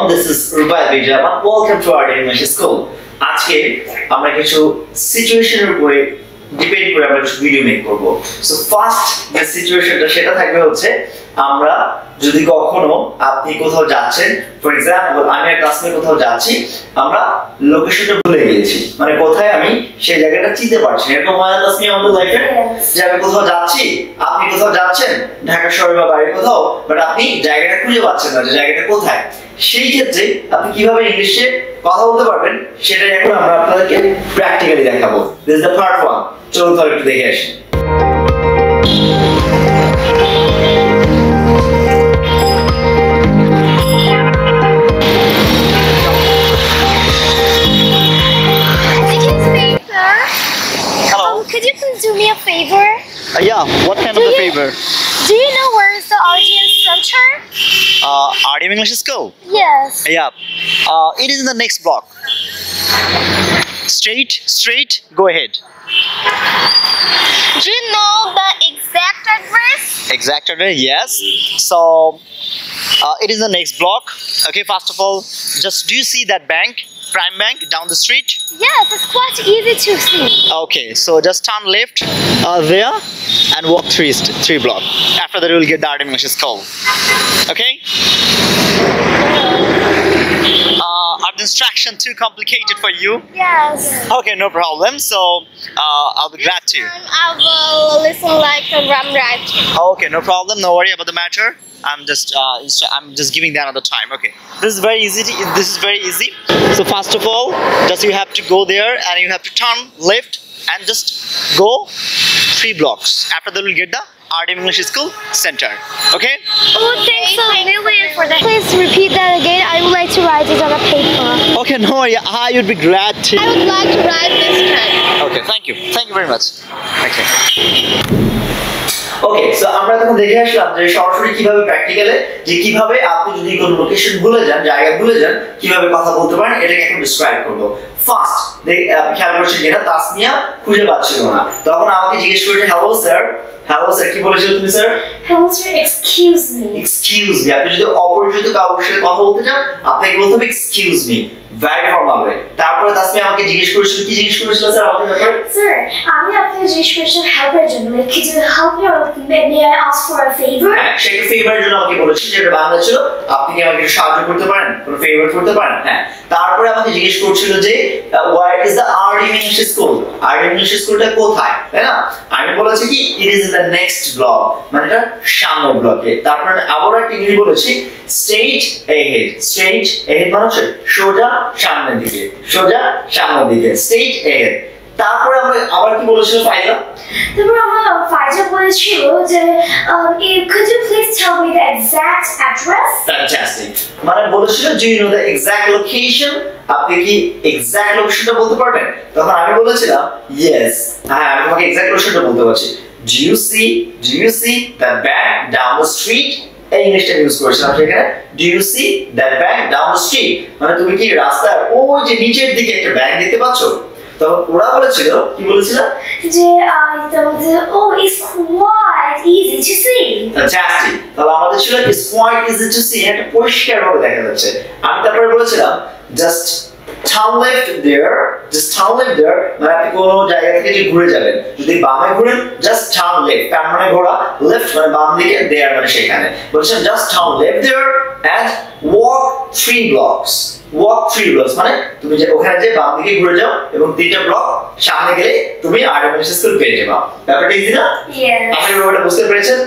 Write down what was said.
everyone, this is Rubai Bijaman. Welcome to our English school. আজকে আমরা কিছু সিচুয়েশনের উপরে ডিপেন্ড করে আমরা কিছু ভিডিও মেক করব। সো ফার্স্ট যে সিচুয়েশনটা সেটা থাকবে হচ্ছে আমরা যদি কখনো আপনি কোথাও যাচ্ছেন, ফর এক্সাম্পল আমি আর ক্লাসমেট কোথাও যাচ্ছি, আমরা লোকেশনটা ভুলে গিয়েছি, মানে কোথায় আমি সেই জায়গাটা চিনতে পারছি না। এরকম হয় না আমাদের লাইফে যে আমি কোথাও যাচ্ছি, আপনি কোথাও যাচ্ছেন ঢাকা শহরে বা বাইরে কোথাও, বাট আপনি জায়গাটা খুঁজে পাচ্ছেন না যে জায়গাটা কোথায়। সেই ক্ষেত্রে আপনি কিভাবে ইংলিশে কথা বলতে পারবেন সেটাই এখন আমরা আপনাদেরকে প্র্যাকটিক্যালি দেখাবো। This is the part 1। চলুন তাহলে একটু দেখে আসি। Could you please do me a favor? Yeah, what kind of a favor? Do you know where is the audience center? RM English School? Yes. Yeah. It is in the next block. Straight, go ahead. Do you know the exact address? Exact address, yes. So, it is the next block. Okay, first of all, just do you see that bank? Prime Bank down the street? Yes, it's quite easy to see. Okay, so just turn left there and walk three block. After that, you will get the RM English School. Okay? Are the instructions too complicated for you? Yes. Okay, no problem. So, I'll be glad to. I will listen like a ram ride. Okay, no problem. No worry about the matter. I'm just giving that another time. Okay, this is very easy. So first of all, just you have to go there and you have to turn left and just go 3 blocks. After that, we'll get the RM English School Center. Okay? Oh, thanks a million for that. Please repeat that again. I would like to write it on a paper. Okay, no worry. I would be glad to. I would like to write this time. Okay, thank you very much. Okay. Okay, so আমরা তখন দেখে আসলাম যে সরাসরি কিভাবে প্র্যাকটিক্যালে যে কিভাবে আপনি যদি কোনো লোকেশন ভুলে যান, জায়গা ভুলে যান, কিভাবে কথা বলতে পারেন এটাকে এখন ডিসক্রাইব করব। ফার্স্ট খেয়াল করছেন যেটা তাসমিয়া খুঁজে পাচ্ছিল না, তখন আমাকে জিজ্ঞেস করেছে হ্যালো স্যার কি বলেছিল তুমি sir? Hello sir, excuse me. আপনি যদি অপরিচিত কারোর সাথে কথা বলতে চান আপনাকে বলতে হবে excuse me, very formal way. তারপরে তাসমিয়া আমাকে জিজ্ঞেস করেছিল স্যার আমাকে ব্যাপারে? স্যার আমি আপনাকে জিজ্ঞেস করেছি হেল্পের জন্য, could you help me or may I ask for a favor? হ্যাঁ, সেই ফেভারের জন্য আমাকে বলেছিল, যেটা বাংলা ছিল আপনি কি আমাকে সাহায্য করতে পারেন, কোনো ফেভার করতে পারেন? হ্যাঁ, তারপরে আমাকে জিজ্ঞেস করছিল যে where is the RM English School? RM English Schoolটা কোথায়, তাই না? আমি বলেছি কি it is in the next block, মানে এটা সামনের ব্লকে। তারপরে আবার একটা ইংলিশ বলেছি straight ahead মানে হচ্ছে সোজা সামনের দিকে, straight ahead। তারপরে আমরা আবার কি বলেছিল ফাইজা? তারপর আমরা ফাইজা বলেছিল যে could you please tell me the exact address? Fantastic. মানে বলেছিল do you know the exact location? আপনি কি এক্সাক্ট লোকেশনটা বলতে পারবেন? তখন আমি বলেছিলাম yes, হ্যাঁ আমি তোমাকে এক্সাক্ট লোকেশনটা বলতে পারছি। Do you see the bank down the street? এই ইংলিশটা ইউজ করছিলাম সেখানে। Do you see that bank down the street? মানে তুমি কি রাস্তার ওই যে নিচের দিকে একটা ব্যাংক দেখতে পাচ্ছো? তখন ওরা বলেছিল কি বলেছিল যে oh it's quite easy to see. Fantastic. তাহলে আমাদের ছিল it's quite easy to see, এটা পরিষ্কার ভাবে দেখা যাচ্ছে। আমি তারপরে বলেছিলাম just turn left there, মানে আপনি কোন জায়গা থেকে যে ঘুরে যাবেন, যদি বামে ঘুরেন just turn left, তার মানে ঘোরা, left মানে বাম দিকে, there মানে সেখানে। বলেছেন just turn left there and walk 3 blocks মানে তুমি যে ওখানে যে বাম দিকে ঘুরে যাও এবং 3টা ব্লক সামনে গেলে তুমি RM English School পেয়ে যাবে। ব্যাপারটা ইজি না? Yes. আপনি ব্যাপারটা বুঝতে পেরেছেন?